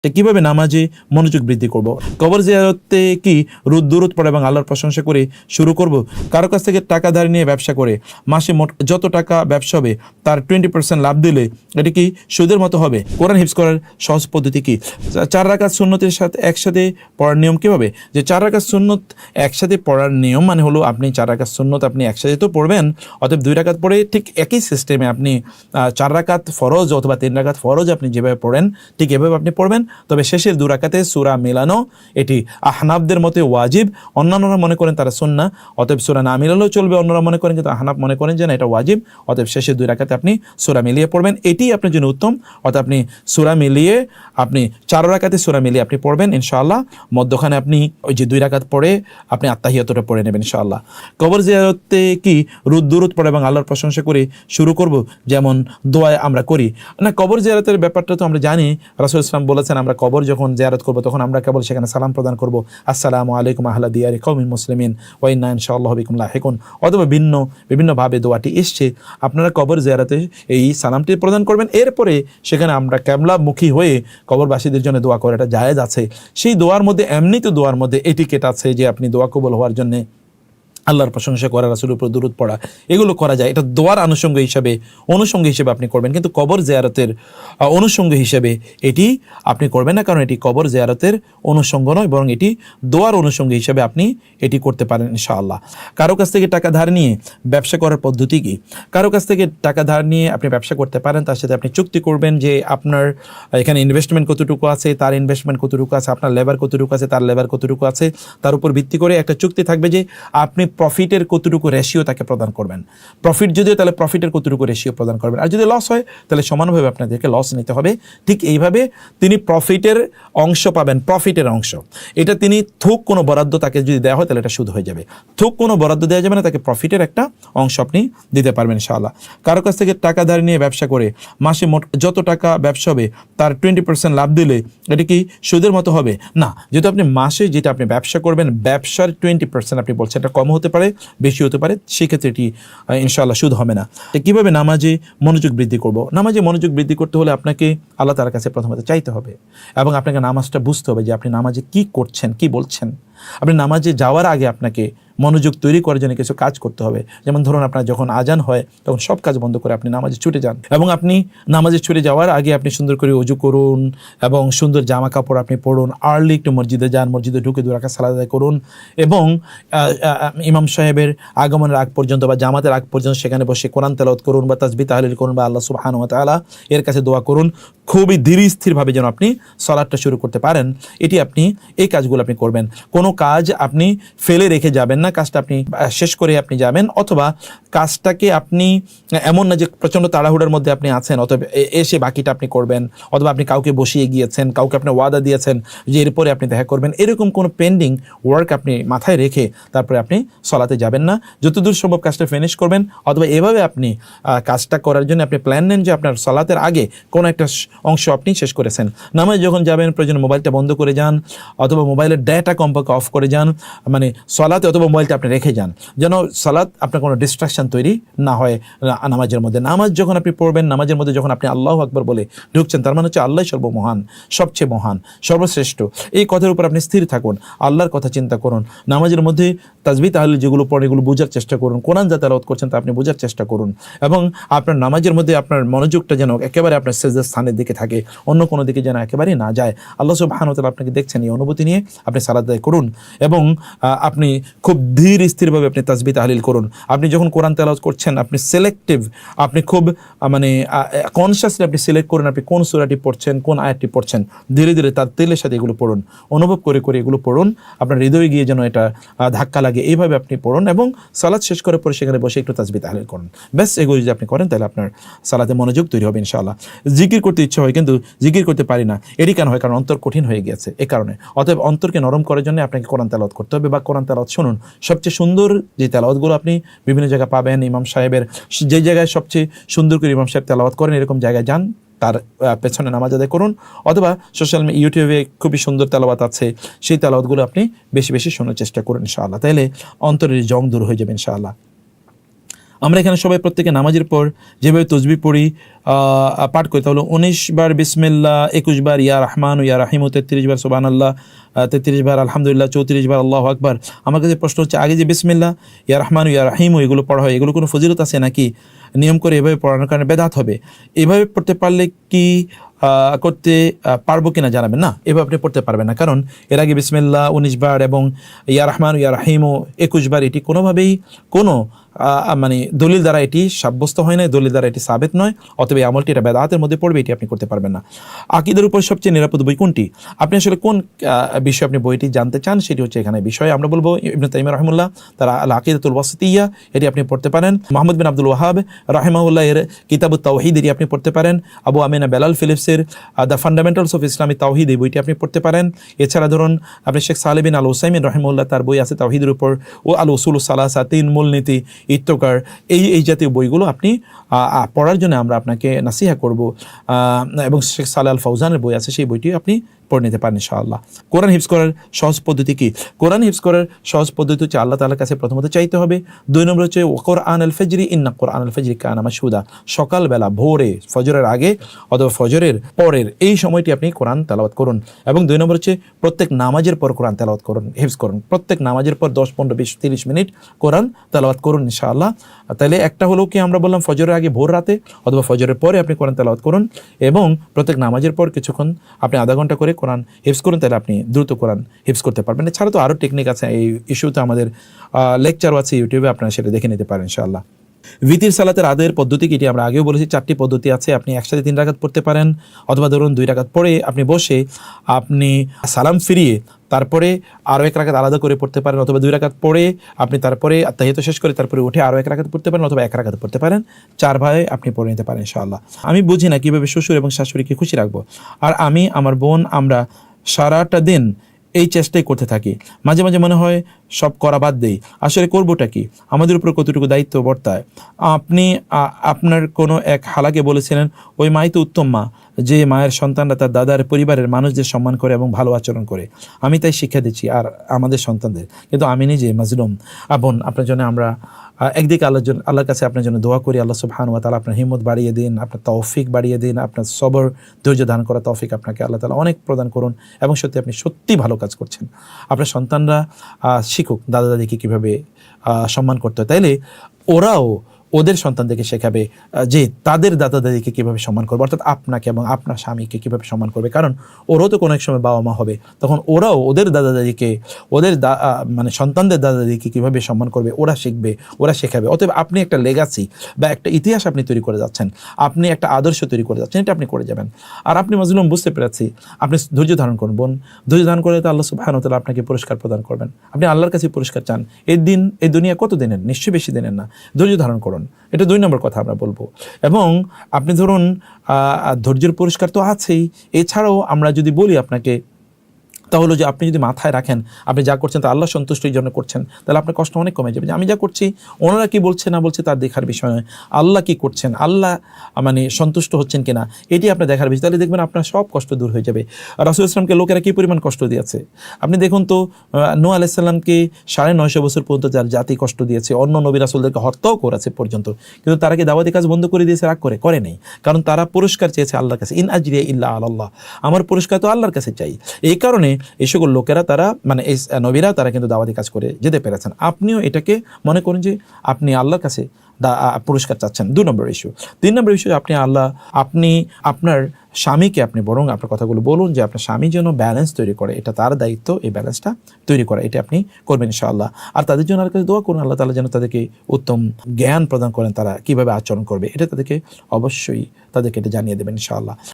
কিভাবে নামাজে মনোযোগ বৃদ্ধি করব? কবর জিয়ারতে কি দুরূদ পড়া এবং আল্লাহর প্রশংসা করে শুরু করব? কারো কাছ থেকে টাকা ধার নিয়ে ব্যবসা করে মাসে মোট যত টাকা ব্যবসা হবে তার 20% লাভ দিলে এটি কি সুদের মতো হবে? কোরআন হিফজ করার সহজ পদ্ধতি কি? 4 রাকাত সুন্নতের সাথে একসাথে পড়ার নিয়ম কিভাবে? যে 4 রাকাত সুন্নত একসাথে পড়ার নিয়ম মানে হলো আপনি 4 রাকাত সুন্নত আপনি একসাথে তো পড়বেন, অতএব 2 রাকাত পড়ে ঠিক একই সিস্টেমে আপনি 4 রাকাত ফরজ অথবা 3 রাকাত ফরজ আপনি যেভাবে পড়েন ঠিক এভাবে আপনি পড়বেন। তবে শেষের 2 রাকাতে সূরা মেলানো এটি আহনাফদের মতে ওয়াজিব, অন্যান্যরা মনে করেন তারা সুন্নাহ, অতএব সূরা না মিলালেও চলবে। অন্যরা মনে করেন কিন্তু আহনাফ মনে করেন যে না এটা ওয়াজিব, অতএব শেষের 2 রাকাতে আপনি সূরা মিলিয়ে পড়বেন, এটি আপনার জন্য উত্তম। অর্থাৎ আপনি সূরা মিলিয়ে আপনি 4 রাকাতে সূরা মিলিয়ে আপনি পড়বেন ইনশাআল্লাহ। মধ্যখানে আপনি ওই যে 2 রাকাত পড়ে আপনি আত্তাহিয়াতটা পড়ে নেবেন ইনশাআল্লাহ। কবর জিয়ারতে কি দুরূদ পড়া এবং আল্লাহর প্রশংসা করে শুরু করব, যেমন দোয়া আমরা করি না? কবর জিয়ারতের ব্যাপারটা তো আমরা জানি, রাসূল ইসলাম বলেছেন আমরা কবর যখন জিয়ারত করব তখন আমরা কেবল সেখানে সালাম প্রদান করব, আসসালামু আলাইকুম আহলা দিয়ারি কওমিন মুসলিমিন ওয়া ইন্না ইনশাআল্লাহু বিকুম লাহিকুন। অথবা বিভিন্নভাবে দোয়াটি এসছে, আপনারা কবর জিয়ারতে এই সালামটি প্রদান করবেন। এরপরে সেখানে আমরা কিবলামুখী হয়ে কবরবাসীদের জন্য দোয়া করাটা জায়েজ আছে। সেই দোয়ার মধ্যে এমনি তো দোয়ার মধ্যে এটিকেট আছে যে আপনি দোয়া কবুল হওয়ার জন্য আল্লাহর প্রশংসা করা, রাসূলের উপর দুরূদ পড়া, এগুলো করা যায়, এটা দোয়ার অনুষঙ্গ হিসেবে আপনি করবেন, কিন্তু কবর জিয়ারতের অনুষঙ্গ হিসেবে এটি আপনি করবেন না, কারণ এটি কবর জিয়ারতের অনুষঙ্গ নয়, বরং এটি দোয়ার অনুষঙ্গ হিসেবে আপনি এটি করতে পারেন ইনশাআল্লাহ। কারো কাছ থেকে টাকা ধার নিয়ে ব্যবসা করার পদ্ধতি কি? কারো কাছ থেকে টাকা ধার নিয়ে আপনি ব্যবসা করতে পারেন, তার সাথে আপনি চুক্তি করবেন যে আপনার এখানে ইনভেস্টমেন্ট কতটুকু আছে, তার ইনভেস্টমেন্ট কতটুকু আছে, আপনার লেবার কতটুকু আছে, তার লেবার কতটুকু আছে, তার উপর ভিত্তি করে একটা চুক্তি থাকবে যে আপনি প্রফিটের কতটুকু রেশিও তাকে প্রদান করবেন। প্রফিট যদিও তাহলে প্রফিটের কতটুকু রেশিও প্রদান করবেন, আর যদি লস হয় তাহলে সমানভাবে আপনাদেরকে লস নিতে হবে। ঠিক এইভাবে তিনি প্রফিটের অংশ পাবেন, প্রফিটের অংশ, এটা তিনি থুক কোনো বরাদ্দ তাকে যদি দেওয়া হয় তাহলে এটা সুদ হয়ে যাবে। থুক কোনো বরাদ্দ দেওয়া যাবে না, তাকে প্রফিটের একটা অংশ আপনি দিতে পারবেন ইনশাআল্লাহ। কারো কাছ থেকে টাকা ধার নিয়ে ব্যবসা করে মাসে মোট যত টাকা ব্যবসা হবে তার 20% লাভ দিলে এটা কি সুদের মতো হবে? না, যেহেতু আপনি মাসে যেটা আপনি ব্যবসা করবেন ব্যবসার 20% আপনি বলছেন, এটা কম হতে পারে বেশি হতে পারে, সেক্ষেত্রে এটি ইনশাআল্লাহ সুদ হবে না। কিভাবে নামাজে মনোযোগ বৃদ্ধি করব? নামাজে মনোযোগ বৃদ্ধি করতে হলে আপনাকে আল্লাহ তাআলার কাছে প্রথমত চাইতে হবে এবং আপনাকে নামাজটা বুঝতে হবে যে আপনি নামাজে কি করছেন, কি বলছেন। আপনি নামাজে যাওয়ার আগে আপনাকে মনোযোগ তৈরি করার জন্য কিছু কাজ করতে হবে। যেমন ধরুন আপনার যখন আজান হয় তখন সব কাজ বন্ধ করে আপনি নামাজে ছুটে যান, এবং আপনি নামাজে ছুটে যাওয়ার আগে আপনি সুন্দর করে ওযু করুন এবং সুন্দর জামা কাপড় আপনি পরুন, আর্লি একটু মসজিদে যান, মসজিদে ঢুকে 2 রাকাত সালাত আদায় করুন এবং ইমাম সাহেবের আগমনের আগ পর্যন্ত বা জামাতের আগ পর্যন্ত সেখানে বসে কোরআন তেলাওয়াত করুন বা তাসবিহ তাহলিল করুন বা আল্লাহ সুবহানাহু ওয়া তাআলা এর কাছে দোয়া করুন। খুবই ধীর স্থিরভাবে যেন আপনি সালাতটা শুরু করতে পারেন, এটি আপনি এই কাজগুলো আপনি করবেন। কোনো কাজ আপনি ফেলে রেখে যাবেন না, কাজটা আপনি শেষ করে আপনি যাবেন, অথবা কাজটাকে আপনি এমন না যে প্রচণ্ড তাড়াহুড়োর মধ্যে আপনি আছেন অথবা এসে বাকিটা আপনি করবেন, অথবা আপনি কাউকে বসিয়ে গিয়েছেন, কাউকে আপনি ওয়াদা দিয়েছেন যে এরপরে আপনি দেখা করবেন, এরকম কোনো পেন্ডিং ওয়ার্ক আপনি মাথায় রেখে তারপরে আপনি সলাতে যাবেন না। যতদূর সম্ভব কাজটা ফিনিশ করবেন, অথবা এভাবে আপনি কাজটা করার জন্য আপনি প্ল্যান নেন যে আপনার সলাতের আগে কোনো একটা অংশ আপনি শেষ করেছেন। নামাজে যখন যাবেন প্রয়োজনে মোবাইলটা বন্ধ করে যান, অথবা মোবাইলের ডেটা কমপক্ষে অফ করে যান, মানে সলাতে অথবা মোবাইলটা আপনি রেখে যান, যেন সালাত আপনার কোনো ডিস্ট্রাকশন তৈরি না হয় নামাজের মধ্যে। নামাজ যখন আপনি পড়বেন, নামাজের মধ্যে যখন আপনি আল্লাহু আকবার বলে ঢুকছেন, তার মানে হচ্ছে আল্লাহ সর্বমহান, সবচেয়ে মহান, সর্বশ্রেষ্ঠ। এই কথার উপর আপনি স্থির থাকুন, আল্লাহর কথা চিন্তা করুন। নামাজের মধ্যে তাসবিহ তাহলিল যেগুলো পড়েন এগুলো বোঝার চেষ্টা করুন, কোরআন যা তেলাওয়াত করছেন তা আপনি বোঝার চেষ্টা করুন, এবং আপনার নামাজের মধ্যে আপনার মনোযোগটা যেন একেবারে আপনার সেজদার স্থানের দিকে থাকে, অন্য কোনো দিকে যেন একেবারেই না যায়। আল্লাহ সুবহানাহু ওয়া তাআলা আপনাকে দেখছেন, এই অনুভূতি নিয়ে আপনি সালাত আদায় করুন এবং আপনি খুব ধীর স্থিরভাবে আপনি তাসবিহ তাহলিল করুন। আপনি যখন কোরআন তেলাওয়াত করছেন আপনি সিলেক্টিভ, আপনি খুব মানে কনসিয়াসলি আপনি সিলেক্ট করুন আপনি কোন সূরাটি পড়ছেন, কোন আয়াতটি পড়ছেন, ধীরে ধীরে তার তেলের সাথে এগুলো পড়ুন, অনুভব করে করে এগুলো পড়ুন, আপনার হৃদয়ে গিয়ে যেন এটা ধাক্কা লাগে, এইভাবে আপনি পড়ুন এবং সালাত শেষ করে পরে সেখানে বসে একটু তাসবিহ তাহলিল করুন। ব্যাস এগুলো যদি আপনি করেন তাহলে আপনার সালাতে মনোযোগ তৈরি হবে ইনশাআল্লাহ। জিকির করতে ইচ্ছা হয় কিন্তু জিকির করতে পারি না, এটি কেন হয়? কারণ অন্তর কঠিন হয়ে গেছে, এই কারণে। অতএব অন্তরকে নরম করার জন্য আপনাকে কোরআন তেলাওয়াত করতে হবে বা কোরআন তেলাওয়াত শুনুন। সবচেয়ে সুন্দর যে তেলাওয়াতগুলো আপনি বিভিন্ন জায়গায় পাবেন, ইমাম সাহেবের যে জায়গায় সবচেয়ে সুন্দর করে ইমাম সাহেব তেলাওয়াত করেন এরকম জায়গায় যান, তার পেছনে নামাজ আদায় করুন, অথবা সোশ্যাল ইউটিউবে খুবই সুন্দর তেলাওয়াত আছে, সেই তেলাওয়াতগুলো আপনি বেশি বেশি শোনার চেষ্টা করুন ইনশাআল্লাহ। তাহলে অন্তরের জং দূর হয়ে যাবে ইনশাআল্লাহ। আমরা এখানে সবাই প্রত্যেকে নামাজের পর যেভাবে তসবিহ পড়ি পাঠ করি, তাহলে 19 বার বিসমিল্লাহ, 21 বার ইয়া রহমান ইয়া রাহিম, 33 বার সুবহানাল্লাহ, 33 বার আলহামদুলিল্লাহ, 34 বার আল্লাহু আকবার। আমার কাছে প্রশ্ন হচ্ছে, আগে যে বিসমিল্লাহ, ইয়া রহমান ইয়া রাহিম এগুলো পড়া হয়, এগুলো কোনো ফজিলত আছে নাকি? নিয়ম করে এভাবে পড়ানোর কারণে বেদাত হবে? এভাবে পড়তে পারলে কি করতে পারবো কিনা জানাবেন। না, এভাবে আপনি পড়তে পারবেন না, কারণ এর আগে বিসমিল্লাহ 19 বার এবং ইয়া রহমান ইয়া রাহিম 21 বার এটি কোনোভাবেই কোনো মানে দলিল দ্বারা এটি সাব্যস্ত হয় না, দলিল দ্বারা এটি সাবেত নয়, অতএব এই আমলটি এটা বেদাতের মধ্যে পড়বে, এটি আপনি করতে পারবেন না। আকীদার উপর সবচেয়ে নিরাপদ বই কোনটি? আপনি আসলে কোন বিষয়ে আপনি বইটি জানতে চান সেটি হচ্ছে এখানে বিষয়। আমরা বলবো ইবনে তাইমিয়া রাহিমাহুল্লাহ তার আল আকীদাতুল ওয়াসিতিয়্যাহ, এটি আপনি পড়তে পারেন। মুহাম্মদ বিন আব্দুল ওয়াহাব রাহিমাহুল্লাহ এর কিতাবুত তাওহীদ, এটি আপনি পড়তে পারেন। আবু আমিনা বেলাল ফিলিপসের দ্য ফান্ডামেন্টালস অফ ইসলামিক তাওহীদ, এই বইটি আপনি পড়তে পারেন। এছাড়া ধরুন আপনি শেখ সালেহ বিন আল উসাইমিন রাহিমাহুল্লাহ তার বই আছে তাওহীদের উপর, ও আল উসুলুস সালাসা, 3 মূলনীতি, ইত্তকার, এই জাতীয় বইগুলো আপনি পড়ার জন্য আমরা আপনাকে নাসিহা করব। এবং শেখ সালেহ আল ফাউজানের বই আছে, সেই বইটি আপনি পড়ে নিতে পারেন ইনশাআল্লাহ। কোরআন হিফজ করার সহজ পদ্ধতি কি? কোরআন হিফজ করার সহজ পদ্ধতি হচ্ছে আল্লাহ তাআলার কাছে প্রথমত চাইতে হবে। 2 নম্বর হচ্ছে কোরআন আল ফজরি, ইন্না কোরআন আল ফজরি কানা মাশহুদা, সকালবেলা ভোরে ফজরের আগে অথবা ফজরের পরের এই সময়টি আপনি কোরআন তেলাওয়াত করুন। এবং 2 নম্বর হচ্ছে প্রত্যেক নামাজের পর কোরআন তেলাওয়াত করুন, হিফজ করুন। প্রত্যেক নামাজের পর 10, 15, 20, 30 মিনিট কোরআন তেলাওয়াত করুন ইনশাআল্লাহ। তাহলে একটা হলো কি আমরা বললাম ফজরের আগে ভোর রাতে অথবা ফজরের পরে আপনি কোরআন তেলাওয়াত করুন, এবং প্রত্যেক নামাজের পর কিছুক্ষণ আপনি আধা ঘন্টা করে কোরআন হিফজ করুন, তাহলে আপনি দ্রুত কোরআন হিফজ করতে পারবেন। এছাড়া তো আরও টেকনিক আছে, এই ইস্যুতে আমাদের লেকচারও আছে ইউটিউবে, আপনারা সেটা দেখে নিতে পারেন ইনশাআল্লাহ। ভিতির সালাতের আদায়ের পদ্ধতি কি? এটি আমরা আগেও বলেছি, 4টি পদ্ধতি আছে। আপনি একসাথে 3 রাকাত পড়তে পারেন, অথবা ধরুন 2 রাকাত পড়ে আপনি বসে আপনি সালাম ফিরিয়ে তারপরে আরও 1 রাকাত আলাদা করে পড়তে পারেন, অথবা 2 রাকাত পড়ে আপনি তারপরে তাহিয়াত শেষ করে তারপরে উঠে আরও 1 রাকাত পড়তে পারেন, অথবা 1 রাকাত পড়তে পারেন। 4 ভাবে আপনি পড়ে নিতে পারেন ইনশাআল্লাহ। আমি বুঝি না কীভাবে শ্বশুর এবং শাশুড়িকে খুশি রাখবো, আর আমি আমার বোন আমরা সারাটা দিন এই চেষ্টাই করতে থাকি। মাঝে মাঝে মনে হয় সব করা বাদ দেই, আসলে করবোটা কি? আমাদের উপর কতটুকু দায়িত্ব বর্তায়? আপনি আপনার কোনো এক হালাকে বলেছিলেন, ওই মাই তো উত্তম মা, যে মায়ের সন্তানরা তার দাদার পরিবারের মানুষদের সম্মান করে এবং ভালো আচরণ করে। আমি তাই শিক্ষা দিচ্ছি আর আমাদের সন্তানদের, কিন্তু আমি নিজে মাজলুম। বোন, আপনার জন্য আমরা একদিকে আল্লাহর কাছে আপনার জন্য দোয়া করি, আল্লাহ সুবহানাহু ওয়া তাআলা আপনার হিম্মত বাড়িয়ে দিন, আপনার তৌফিক বাড়িয়ে দিন, আপনার সবর ধৈর্য ধারণ করা তৌফিক আপনাকে আল্লাহ তাআলা অনেক প্রদান করুন। এবং সত্যি আপনি সত্যি ভালো কাজ করছেন। আপনার সন্তানরা শিখুক দাদা দাদিকে কীভাবে সম্মান করতে হয়, তাইলে ওরাও ওদের সন্তানদেরকে শেখাবে যে তাদের দাদা দাদিকে কীভাবে সম্মান করবে, অর্থাৎ আপনাকে এবং আপনার স্বামীকে কীভাবে সম্মান করবে। কারণ ওরাও তো কোনো এক সময় বাবা মা হবে, তখন ওরাও ওদের দাদা দাদিকে, ওদের মানে সন্তানদের দাদা দাদিকে কীভাবে সম্মান করবে ওরা শিখবে, ওরা শেখাবে। অতএব আপনি একটা লেগাসি বা একটা ইতিহাস আপনি তৈরি করে যাচ্ছেন, আপনি একটা আদর্শ তৈরি করে যাচ্ছেন, এটা আপনি করে যাবেন। আর আপনি মাজলুম, বুঝতে পেরেছি, আপনি ধৈর্য ধারণ করুন বোন, ধৈর্য ধারণ করলে তো আল্লাহ সুবহানাহু ওয়া তাআলা আপনাকে পুরস্কার প্রদান করবেন। আপনি আল্লাহর কাছে পুরস্কার চান, এই দুনিয়া কত দিনের? নিশ্চয়ই বেশি দিনের না। ধৈর্য ধারণ করুন, এটা 2 নম্বর কথা আমরা বলবো। এবং আপনি ধরুন ধৈর্যের পুরস্কার তো আছেই, এছাড়াও আমরা যদি বলি আপনাকে, তাহলে যে আপনি যদি মাথায় রাখেন আপনি যা করছেন তা আল্লাহ সন্তুষ্টির জন্য করছেন, তাহলে আপনার কষ্ট অনেক কমে যাবে। যে আমি যা করছি ওনারা কি বলছে না বলছে তার দেখার বিষয় নয়, আল্লাহ কি করছেন, আল্লাহ মানে সন্তুষ্ট হচ্ছেন কিনা, এটি আপনার দেখার বিষয়। তাহলে দেখবেন আপনার সব কষ্ট দূর হয়ে যাবে। রাসূল ইসলামকে লোকেরা কী পরিমাণ কষ্ট দিয়েছে আপনি দেখুন তো। নূহ আলাইহিস সালামকে 950 বছর পর্যন্ত যার জাতি কষ্ট দিয়েছে, অন্য নবী রাসূলদেরকে হত্যাও করেছে পর্যন্ত, কিন্তু তারা কি দাওয়াতি কাজ বন্ধ করে দিয়েছে? রাগ করে নেই, কারণ তারা পুরস্কার চেয়েছে আল্লাহর কাছে। ইন আজরিয়া ইল্লা আলাল্লাহ, আমার পুরস্কার তো আল্লাহর কাছে চাই। এই কারণে এই সকল লোকেরা তারা মানে এই নবীরা তারা কিন্তু দাওয়াতি কাজ করে যেতে পেরেছেন। আপনিও এটাকে মনে করুন যে আপনি আল্লাহর কাছে পুরস্কার চাচ্ছেন। 2 নম্বর ইস্যু। 3 নম্বর ইস্যু, আপনি আপনার স্বামীকে আপনি বরং আপনার কথাগুলো বলুন যে আপনার স্বামী যেন ব্যালেন্স তৈরি করে, এটা তার দায়িত্ব এই ব্যালেন্সটা তৈরি করা, এটা আপনি করবেন ইনশাআল্লাহ। আর তাদের জন্য আল্লাহর কাছে দোয়া করুন, আল্লাহ তাআলা যেন তাদেরকে উত্তম জ্ঞান প্রদান করেন, তারা কীভাবে আচরণ করবে এটা তাদেরকে অবশ্যই এটা জানিয়ে দেবেন ইনশাআল্লাহ।